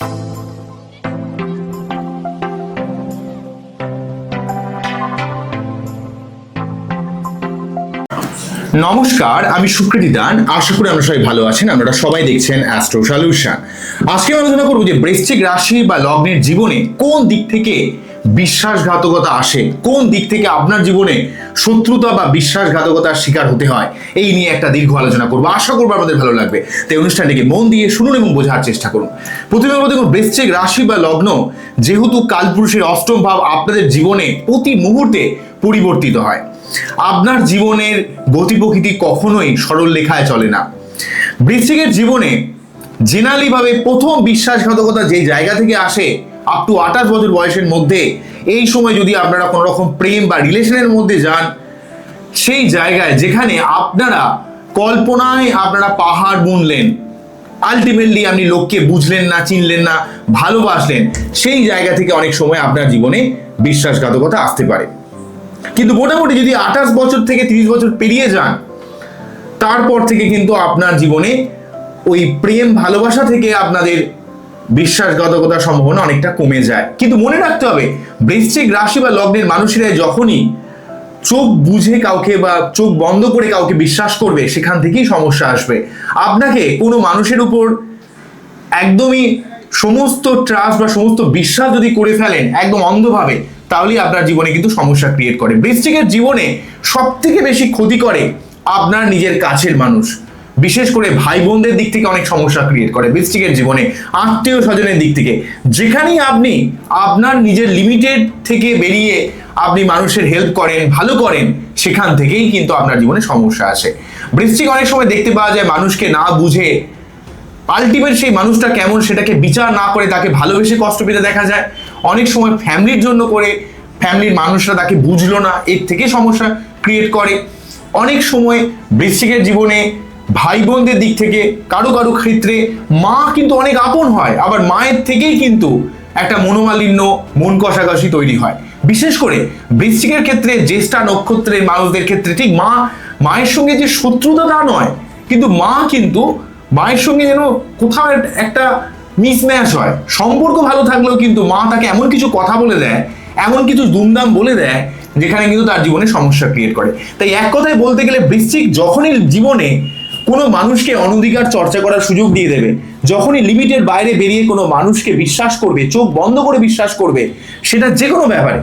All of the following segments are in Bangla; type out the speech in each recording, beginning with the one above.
নমস্কার, আমি সুকৃতি দান। আশা করি আমরা সবাই ভালো আছেন। আপনারা সবাই দেখছেন অ্যাস্ট্রো সলিউশন। আজকে আলোচনা করব যে বৃশ্চিক রাশি বা লগ্নের জীবনে কোন দিক থেকে বিশ্বাসঘাতকতা আসে, কোন দিক থেকে আপনার জীবনে শত্রুতা বা বিশ্বাসঘাতকতার শিকার হতে হয়, এই নিয়ে একটা দীর্ঘ আলোচনা করবো। আশা করবো আপনাদের ভালো লাগবে। তাই অনুষ্ঠানটিকে মন দিয়ে শুনুন এবং বোঝার চেষ্টা করুন। প্রথমে বলতে দেখুন, বৃশ্চিক রাশি বা লগ্ন যেহেতু কালপুরুষের অষ্টম ভাব আপনাদের জীবনে প্রতি মুহূর্তে পরিবর্তিত হয়। আপনার জীবনের গতি প্রকৃতি কখনোই সরল লেখায় চলে না। বৃশ্চিকের জীবনে জেনারেলি ভাবে প্রথম বিশ্বাসঘাতকতা যে জায়গা থেকে আসে আপ টু 28 বছর বয়সের মধ্যে, এই সময় যদি আপনারা কোনো রকম প্রেম বা রিলেশনের মধ্যে যান, সেই জায়গায় যেখানে আপনারা কল্পনায় আপনারা পাহাড় বুনলেন, আলটিমেটলি আপনি লোককে বুঝলেন না, চিনলেন না, ভালোবাসলেন, সেই জায়গা থেকে অনেক সময় আপনার জীবনে বিশ্বাসঘাতকতা আসতে পারে। কিন্তু মোটামুটি যদি 28 বছর থেকে 30 বছর পেরিয়ে যান, তারপর থেকে কিন্তু আপনার জীবনে ওই প্রেম ভালোবাসা থেকে আপনাদের বিশ্বাসঘাতকতার সম্ভাবনা অনেকটা কমে যায়। কিন্তু মনে রাখতে হবে, বৃশ্চিক রাশি বা লগ্নের মানুষেরা যখনই চোখ বুঝে কাউকে বা চোখ বন্ধ করে কাউকে বিশ্বাস করবে, সেখান থেকেই সমস্যা আসবে। আপনাকে কোনো মানুষের উপর একদমই সমস্ত ট্রাস্ট বা সমস্ত বিশ্বাস যদি করে ফেলেন একদম অন্ধভাবে, তাহলেই আপনার জীবনে কিন্তু সমস্যা ক্রিয়েট করে। বৃশ্চিকের জীবনে সব থেকে বেশি ক্ষতি করে আপনার নিজের কাছের মানুষ, বিশেষ করে ভাই বোনদের দিক থেকে অনেক সমস্যা ক্রিয়েট করে বৃশ্চিকের জীবনে, আত্মীয় স্বজনের দিক থেকে। যেখানেই আপনি আপনার নিজের লিমিটেড থেকে বেরিয়ে আপনি মানুষের হেল্প করেন, ভালো করেন, সেখান থেকেই কিন্তু আপনার জীবনে সমস্যা আসে। বৃশ্চিক অনেক সময় দেখতে পাওয়া যায় মানুষকে না বুঝে আলটিমেট সেই মানুষটা কেমন সেটাকে বিচার না করে তাকে ভালোবেসে কষ্ট পেতে দেখা যায়। অনেক সময় ফ্যামিলির জন্য করে ফ্যামিলির মানুষরা তাকে বুঝলো না, এর থেকে সমস্যা ক্রিয়েট করে। অনেক সময় বৃশ্চিকের জীবনে ভাই বোনদের দিক থেকে কারো কারো ক্ষেত্রে মা কিন্তু অনেক আপন হয়, আবার মায়ের থেকেই কিন্তু একটা মনোমালিন্য, মন কষাকষি তৈরি হয়। বিশেষ করে বৃশ্চিকের ক্ষেত্রে জ্যেষ্ঠা নক্ষত্রের মানুষদের ক্ষেত্রে ঠিক মায়ের সঙ্গে যে শত্রুতা তা নয়, কিন্তু মা কিন্তু মায়ের সঙ্গে যেন কোথাও একটা মিসম্যাচ হয়। সম্পর্ক ভালো থাকলেও কিন্তু মা তাকে এমন কিছু কথা বলে দেয়, এমন কিছু দুমদাম বলে দেয়, যেখানে কিন্তু তার জীবনে সমস্যা ক্রিয়েট করে। তাই এক কথায় বলতে গেলে, বৃশ্চিক যখনই জীবনে কোনো মানুষকে অনধিকার চর্চা করার সুযোগ দিয়ে দেবে, যখনই লিমিটের বাইরে বেরিয়ে কোনো মানুষকে বিশ্বাস করবে, চোখ বন্ধ করে বিশ্বাস করবে, সেটা যে কোনো ব্যাপারে,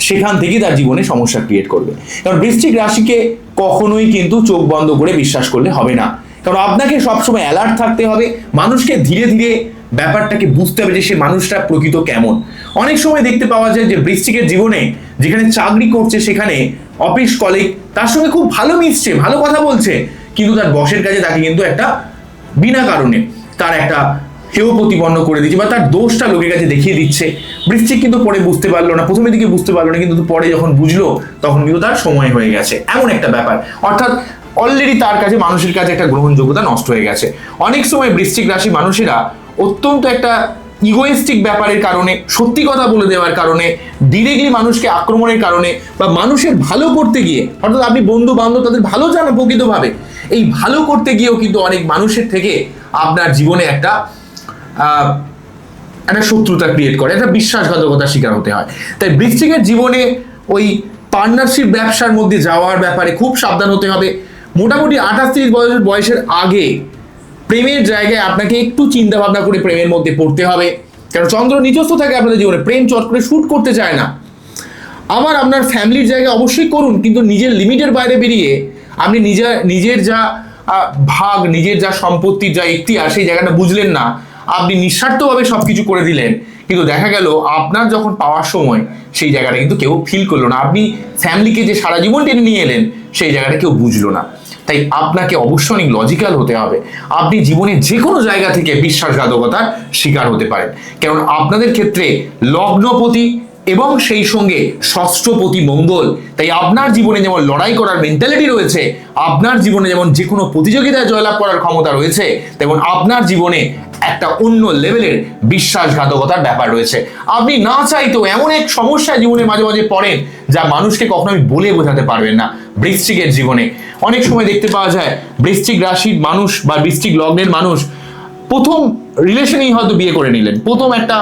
সেখান থেকেই তার জীবনে সমস্যা ক্রিয়েট করবে। কারণ বৃশ্চিক রাশিকে কখনোই কিন্তু চোখ বন্ধ করে বিশ্বাস করলে হবে না। কারণ আপনাকে সবসময় অ্যালার্ট থাকতে হবে, মানুষকে ধীরে ধীরে ব্যাপারটাকে বুঝতে হবে যে সে মানুষটা প্রকৃত কেমন। অনেক সময় দেখতে পাওয়া যায় যে বৃশ্চিকের জীবনে যেখানে চাকরি করছে, সেখানে অফিস কলিগ তার সঙ্গে খুব ভালো মিশছে, ভালো কথা বলছে, কিন্তু তার বসের কাছে তাকে কিন্তু একটা বিনা কারণে তার একটা হেয় প্রতিপন্ন করে দিচ্ছে বা তার দোষটা লোকের কাছে দেখিয়ে দিচ্ছে। বৃশ্চিক কিন্তু পরে বুঝতে পারলো না, প্রথমের দিকে বুঝতে পারলো না, কিন্তু পরে যখন বুঝলো তখন কিন্তু তার সময় হয়ে গেছে, এমন একটা ব্যাপার। অর্থাৎ অলরেডি তার কাছে মানুষের কাছে একটা গ্রহণযোগ্যতা নষ্ট হয়ে গেছে। অনেক সময় বৃশ্চিক রাশি মানুষেরা অত্যন্ত একটা ইগোয়েস্টিক ব্যাপারের কারণে, সত্যি কথা বলে দেওয়ার কারণে, ডিরেক্টলি মানুষকে আক্রমণের কারণে, বা মানুষের ভালো করতে গিয়ে, অর্থাৎ আপনি বন্ধু বান্ধব তাদের ভালো জানো প্রকৃতভাবে, এই ভালো করতে গিয়েও কিন্তু অনেক মানুষের থেকে আপনার জীবনে একটা শত্রুতা ক্রিয়েট করে, একটা বিশ্বাসঘাতকতার শিকার হতে হয়। তাই বৃশ্চিকের জীবনে ওই পার্টনারশিপ ব্যবসার মধ্যে যাওয়ার ব্যাপারে খুব সাবধান হতে হবে। মোটামুটি 28-30 বয়সের আগে প্রেমের জায়গায় আপনাকে একটু চিন্তা ভাবনা করে প্রেমের মধ্যে পড়তে হবে। কারণ চন্দ্র নিজস্ব থাকে আপনাদের জীবনে, প্রেম চট করে শুট করতে চায় না। আবার আপনার ফ্যামিলির জায়গায় অবশ্যই করুন, কিন্তু নিজের লিমিটের বাইরে বেরিয়ে আপনি নিজের যা ভাগ, নিজের যা সম্পত্তির যা এখতিয়ার, সেই জায়গাটা বুঝলেন না, আপনি নিঃস্বার্থভাবে সবকিছু করে দিলেন, কিন্তু দেখা গেল আপনার যখন পাওয়ার সময় সেই জায়গাটা কিন্তু কেউ ফিল করলো না। আপনি ফ্যামিলিকে যে সারা জীবন টেনে নিয়ে এলেন, সেই জায়গাটা কেউ বুঝলো না। তাই আপনাকে অবশ্যই অনেক লজিক্যাল হতে হবে। আপনি জীবনে যে কোনো জায়গা থেকে বিশ্বাসঘাতকতার শিকার হতে পারেন, কারণ আপনাদের ক্ষেত্রে লগ্নপতি এবং সেই সঙ্গে ষষ্ঠপতি মঙ্গল। তাই আপনার জীবনে যেমন লড়াই করার মেন্টালিটি রয়েছে, আপনার জীবনে যেমন যে কোনো প্রতিযোগিতায় জয়লাভ করার ক্ষমতা রয়েছে, তেমন আপনার জীবনে একটা অন্য লেভেলের বিশ্বাসঘাতকতার ব্যাপার রয়েছে। আপনি না চাইতেও এমন এক সমস্যায় জীবনে মাঝে মাঝে পড়েন, যা মানুষকে কখনো আমি বলে বোঝাতে পারবেন না। বৃশ্চিকের জীবনে অনেক সময় দেখতে পাওয়া যায় বৃশ্চিক রাশির মানুষ বা বৃশ্চিক লগ্নের মানুষ প্রথম রিলেশনেই হয়তো বিয়ে করে নিলেন, প্রথম একটা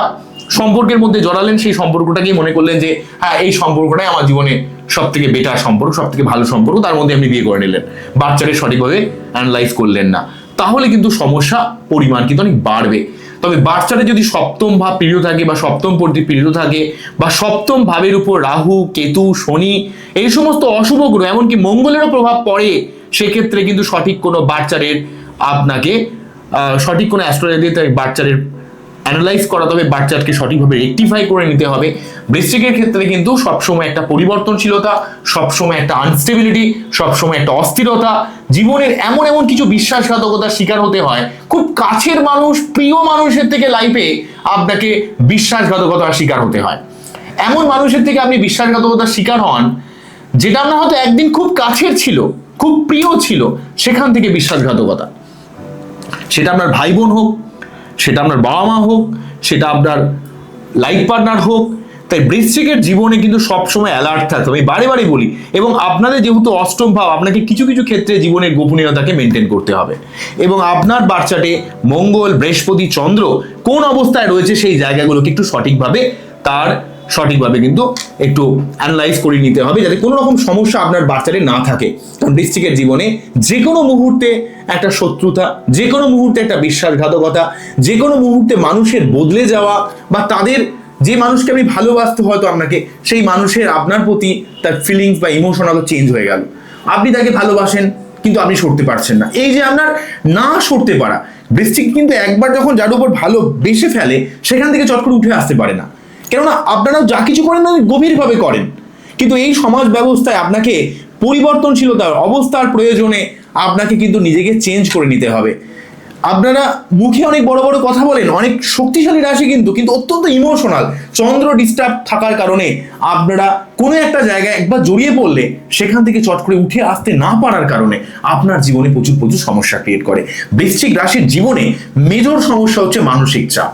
সম্পর্কের মধ্যে জড়ালেন, সেই সম্পর্কটাকেই মনে করলেন যে হ্যাঁ এই সম্পর্কটাই আমার জীবনে সব থেকে বেটার সম্পর্ক, সব থেকে ভালো সম্পর্ক, তার মধ্যে আপনি বিয়ে করে নিলেন, বাচ্চাকে সঠিকভাবে অ্যানালাইজ করলেন না, তাহলে কিন্তু সমস্যা পরিমাণ কিন্তু অনেক বাড়বে। তবে বাচ্চাটা যদি সপ্তম ভাব পীড়িত থাকে বা সপ্তম পরিধি পীড়িত থাকে বা সপ্তম ভাবের উপর রাহু, কেতু, শনি এই সমস্ত অশুভ গ্রহ এমনকি মঙ্গলেরও প্রভাব পড়ে, সেক্ষেত্রে কিন্তু সঠিক কোনো বাচ্চারের আপনাকে সঠিক কোনো অ্যাস্ট্রোলজি দিয়ে বাচ্চারের অ্যানালাইজ করাতে হবে, বাচ্চাকে সঠিকভাবে রেকটিফাই করে নিতে হবে। বৃশ্চিকের ক্ষেত্রে কিন্তু সবসময় একটা পরিবর্তনশীলতা, সবসময় একটা আনস্টেবিলিটি, সবসময় একটা অস্থিরতা, জীবনের এমন এমন কিছু বিশ্বাসঘাতকতার শিকার হতে হয়, খুব কাছের মানুষ, প্রিয় মানুষের থেকে লাইফে আপনাকে বিশ্বাসঘাতকতার শিকার হতে হয়। এমন মানুষের থেকে আপনি বিশ্বাসঘাতকতার শিকার হন যেটা আপনার হয়তো একদিন খুব কাছের ছিল, খুব প্রিয় ছিল, সেখান থেকে বিশ্বাসঘাতকতা, সেটা আপনার ভাই বোন হোক, সেটা আপনার বাবা মা হোক, সেটা আপনার লাইফ পার্টনার হোক। তাই বৃশ্চিকের জীবনে কিন্তু সবসময় অ্যালার্ট থাকতে হবে, আমি বারে বারে বলি। এবং আপনাদের যেহেতু অষ্টম ভাব, আপনাকে কিছু কিছু ক্ষেত্রে জীবনের গোপনীয়তাকে মেনটেন করতে হবে। এবং আপনার বাচ্চাটে মঙ্গল, বৃহস্পতি, চন্দ্র কোন অবস্থায় রয়েছে সেই জায়গাগুলোকে একটু সঠিকভাবে কিন্তু একটু অ্যানালাইজ করে নিতে হবে, যাতে কোনো রকম সমস্যা আপনার বাচ্চাদের না থাকে। কারণ বৃশ্চিকের জীবনে যে কোনো মুহূর্তে একটা শত্রুতা, যে কোনো মুহূর্তে একটা বিশ্বাসঘাতকতা, যে কোনো মুহূর্তে মানুষের বদলে যাওয়া বা তাদের যে মানুষকে আমি ভালোবাসতে হয়তো আপনাকে, সেই মানুষের আপনার প্রতি তার ফিলিংস বা ইমোশনাল চেঞ্জ হয়ে গেল, আপনি তাকে ভালোবাসেন কিন্তু আপনি সরতে পারছেন না। এই যে আপনার না সরতে পারা, বৃশ্চিক কিন্তু একবার যখন যার উপর ভালো বেসে ফেলে সেখান থেকে চট করে উঠে আসতে পারে না। কেননা আপনারাও যা কিছু করেন না গভীরভাবে করেন, কিন্তু এই সমাজ ব্যবস্থায় আপনাকে পরিবর্তনশীলতার অবস্থার প্রয়োজনে আপনাকে কিন্তু নিজেকে চেঞ্জ করে নিতে হবে। আপনারা মুখে অনেক বড় বড় কথা বলেন, অনেক শক্তিশালী রাশি কিন্তু অত্যন্ত ইমোশনাল, চন্দ্র ডিস্টার্ব থাকার কারণে আপনারা কোনো একটা জায়গায় একবার জড়িয়ে পড়লে সেখান থেকে চট করে উঠে আসতে না পারার কারণে আপনার জীবনে প্রচুর সমস্যা ক্রিয়েট করে। বৃশ্চিক রাশির জীবনে মেজর সমস্যা হচ্ছে মানসিক চাপ,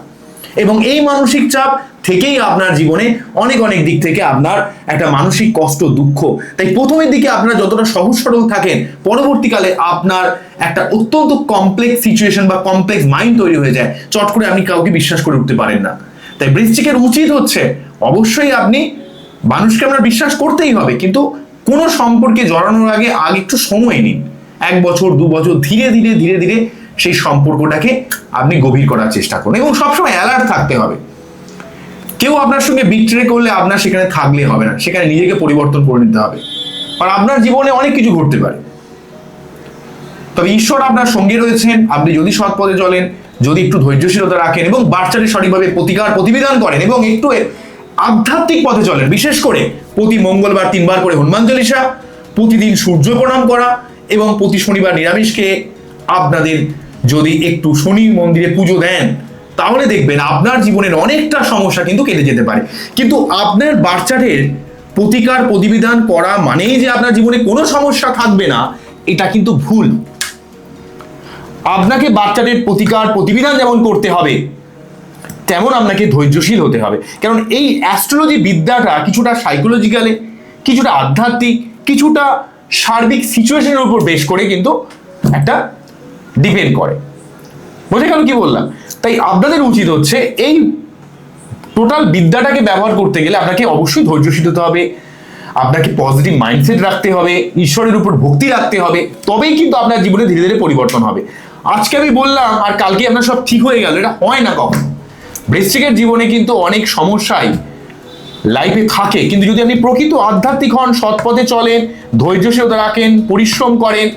এবং এই মানসিক চাপ থেকেই আপনার জীবনে অনেক দিক থেকে আপনার একটা মানসিক কষ্ট, দুঃখ। তাই প্রথমের দিকে আপনারা যতটা সহজ সরল থাকেন, পরবর্তীকালে আপনার একটা অত্যন্ত কমপ্লেক্স সিচুয়েশন বা কমপ্লেক্স মাইন্ড তৈরি হয়ে যায়, চট করে আপনি কাউকে বিশ্বাস করে উঠতে পারেন না। তাই বৃশ্চিকের উচিত হচ্ছে অবশ্যই আপনি মানুষকে আপনার বিশ্বাস করতেই হবে, কিন্তু কোনো সম্পর্কে জড়ানোর আগে একটু সময় নিন, 1 বছর 2 বছর, ধীরে ধীরে সেই সম্পর্কটাকে আপনি গভীর করার চেষ্টা করুন। এবং সবসময় অ্যালার্ট থাকতে হবে, কেউ আপনার সঙ্গে বিট্রে করলে আপনার সেখানে থাকলে হবে না, সেখানে নিজেকে পরিবর্তন করে নিতে হবে। আর আপনার জীবনে অনেক কিছু ঘটতে পারে, তবে ঈশ্বর আপনার সঙ্গে রয়েছেন। আপনি যদি সৎ পথে চলেন, যদি একটু ধৈর্যশীলতা রাখেন এবং বাচ্চাদের সঠিকভাবে প্রতিবিধান করেন এবং একটু আধ্যাত্মিক পথে চলেন, বিশেষ করে প্রতি মঙ্গলবার 3 বার করে হনুমান চালিসা, প্রতিদিন সূর্য প্রণাম করা এবং প্রতি শনিবার নিরামিষ খেয়ে আপনাদের যদি একটু শনি মন্দিরে পুজো দেন, তাহলে দেখবেন আপনার জীবনের অনেকটা সমস্যা কিন্তু কেটে যেতে পারে। কিন্তু আপনার বাচ্চাদের প্রতিবিধান করা মানেই যে আপনার জীবনে কোনো সমস্যা থাকবে না, এটা কিন্তু ভুল। আপনাকে বাচ্চাদের প্রতিবিধান যেমন করতে হবে, তেমন আপনাকে ধৈর্যশীল হতে হবে। কারণ এই অ্যাস্ট্রোলজি বিদ্যাটা কিছুটা সাইকোলজিক্যালে, কিছুটা আধ্যাত্মিক, কিছুটা সার্বিক সিচুয়েশনের উপর বেশ করে কিন্তু একটা ডিপেন্ড করে। বোঝা গেল কি বললাম? তাই আপনাদের উচিত হচ্ছে এই টোটাল বিদ্যাটাকে ব্যবহার করতে গেলে আপনাকে অবশ্যই ধৈর্যশীল হতে হবে, আপনাকে পজিটিভ মাইন্ডসেট রাখতে হবে, ঈশ্বরের উপর ভক্তি রাখতে হবে, তবেই কিন্তু আপনার জীবনে ধীরে ধীরে পরিবর্তন হবে। আজকে আমি বললাম আর কালকে আপনার সব ঠিক হয়ে গেল, এটা হয় না কখনো। বৃশ্চিকের জীবনে কিন্তু অনেক সমস্যাই লাইফে থাকে, কিন্তু যদি আপনি প্রকৃত আধ্যাত্মিক হন, সৎ পথে চলেন, ধৈর্যশীলতা রাখেন, পরিশ্রম করেন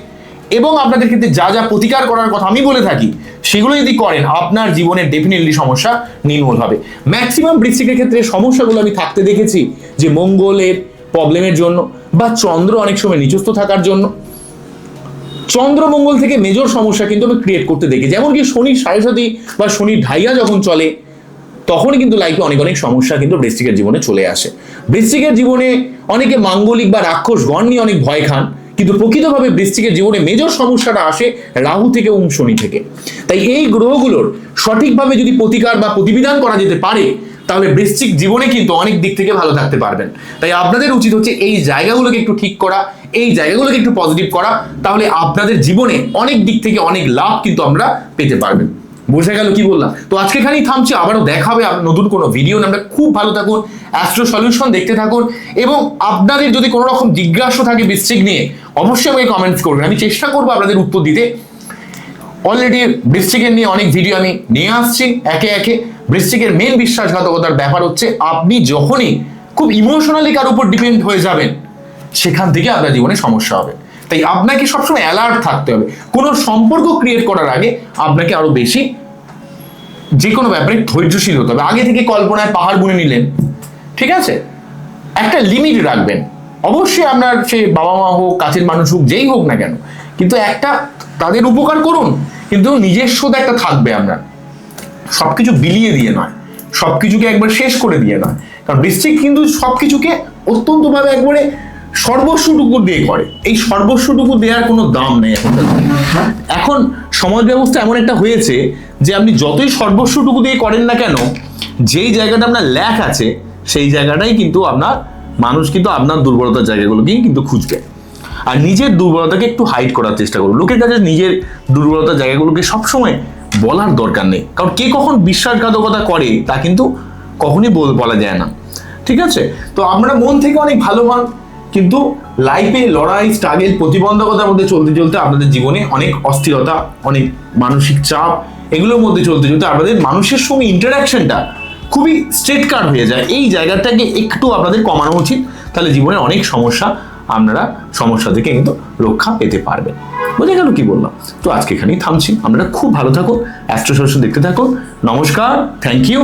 এবং আপনাদের ক্ষেত্রে যা প্রতিকার করার কথা আমি বলে থাকি সেগুলো যদি করেন, আপনার জীবনে ডেফিনেটলি সমস্যা নির্মূল হবে। ম্যাক্সিমাম বৃশ্চিকের ক্ষেত্রে সমস্যাগুলো আমি থাকতে দেখেছি যে মঙ্গলের প্রবলেমের জন্য বা চন্দ্র অনেক সময় নিচস্থ থাকার জন্য, চন্দ্র মঙ্গল থেকে মেজর সমস্যা কিন্তু আমি ক্রিয়েট করতে দেখি। যেমন কি শনির 7.5 বা শনির ঢাইয়া যখন চলে, তখনই কিন্তু লাইফে অনেক সমস্যা কিন্তু বৃশ্চিকের জীবনে চলে আসে। বৃশ্চিকের জীবনে অনেকে মাঙ্গলিক বা রাক্ষসগণ নিয়ে অনেক ভয় খান, কিন্তু প্রকৃতভাবে বৃশ্চিকের জীবনে মেজর সমস্যাটা আসে রাহু থেকে এবং শনি থেকে। তাই এই গ্রহগুলোর সঠিকভাবে যদি প্রতিকার বা প্রতিবিধান করা যেতে পারে, তাহলে বৃশ্চিক জীবনে কিন্তু অনেক দিক থেকে ভালো থাকতে পারবেন। তাই আপনাদের উচিত হচ্ছে এই জায়গাগুলোকে একটু ঠিক করা, এই জায়গাগুলোকে একটু পজিটিভ করা, তাহলে আপনাদের জীবনে অনেক দিক থেকে অনেক লাভ কিন্তু আমরা পেতে পারবেন। বোঝা গেল কি বললাম? তো আজকে এখানেই থামছি, আবারও দেখা হবে নতুন কোনো ভিডিও। আমরা খুব ভালো থাকুন, অ্যাস্ট্রো সলিউশন দেখতে থাকুন, এবং আপনাদের যদি কোনো রকম জিজ্ঞাসা থাকে বৃশ্চিক নিয়ে অবশ্যই আমাকে কমেন্টস করবেন, আমি চেষ্টা করবো আপনাদের উত্তর দিতে। অলরেডি বৃশ্চিকের নিয়ে অনেক ভিডিও আমি নিয়ে আসছি একে একে। বৃশ্চিকের মেন বিশ্বাসঘাতকতার ব্যাপার হচ্ছে আপনি যখনই খুব ইমোশনালি কার উপর ডিপেন্ড হয়ে যাবেন, সেখান থেকে আপনার জীবনে সমস্যা হবে। তাই আপনাকে সবসময় অ্যালার্ট থাকতে হবে। কোনো সম্পর্ক ক্রিয়েট করার আগে আপনাকে আরো বেশি যে কোনো ব্যাপারে ধৈর্যশীল হতে হবে। আগে থেকে কল্পনায় পাহাড় বুনে নিলেন, ঠিক আছে, একটা লিমিট রাখবেন। অবশ্যই আপনার সে বাবা মা হোক, কাছের মানুষ হোক, যেই হোক না কেন, কিন্তু একটা তাদের উপকার করুন, কিন্তু নিজস্বতা একটা থাকবে। আপনার সবকিছু বিলিয়ে দিয়ে নয়, সবকিছুকে একবার শেষ করে দিয়ে নয়। কারণ বৃশ্চিক কিন্তু সবকিছুকে অত্যন্তভাবে একবারে সর্বস্বটুকু দিয়ে করে। এই সর্বস্বটুকু দেওয়ার কোনো দাম নেই এখন সমাজ ব্যবস্থা এমন একটা হয়েছে যে আপনি যতই সর্বস্বটুকু দিয়ে করেন না কেন, যেই জায়গাটা আপনার ল্যাক আছে সেই জায়গাটাই কিন্তু আপনার মানুষ কিন্তু আপনার দুর্বলতার জায়গাগুলোকেই কিন্তু খুঁজবে। আর নিজের দুর্বলতাকে একটু হাইড করার চেষ্টা করুন। লোকের কাছে নিজের দুর্বলতার জায়গাগুলোকে সবসময় বলার দরকার নেই, কারণ কে কখন বিশ্বাসঘাতকতা করে তা কিন্তু কখনই বলা যায় না, ঠিক আছে? তো আমরা মন থেকে অনেক ভালো হন, কিন্তু লাইফে লড়াই, স্ট্রাগল, প্রতিবন্ধকতার মধ্যে চলতে চলতে আপনাদের জীবনে অনেক অস্থিরতা, অনেক মানসিক চাপ, এগুলোর মধ্যে চলতে চলতে আপনাদের মানুষের সঙ্গে ইন্টারাকশনটা খুবই স্ট্রেট কাট হয়ে যায়। এই জায়গাটাকে একটু আপনাদের কমানো উচিত, তাহলে জীবনে অনেক সমস্যা থেকে কিন্তু রক্ষা পেতে পারবেন। বোঝা গেল কি বললাম? তো আজকে এখানেই থামছি। আপনারা খুব ভালো থাকুন, অ্যাস্ট্রো সলিউশন দেখতে থাকুন। নমস্কার, থ্যাংক ইউ।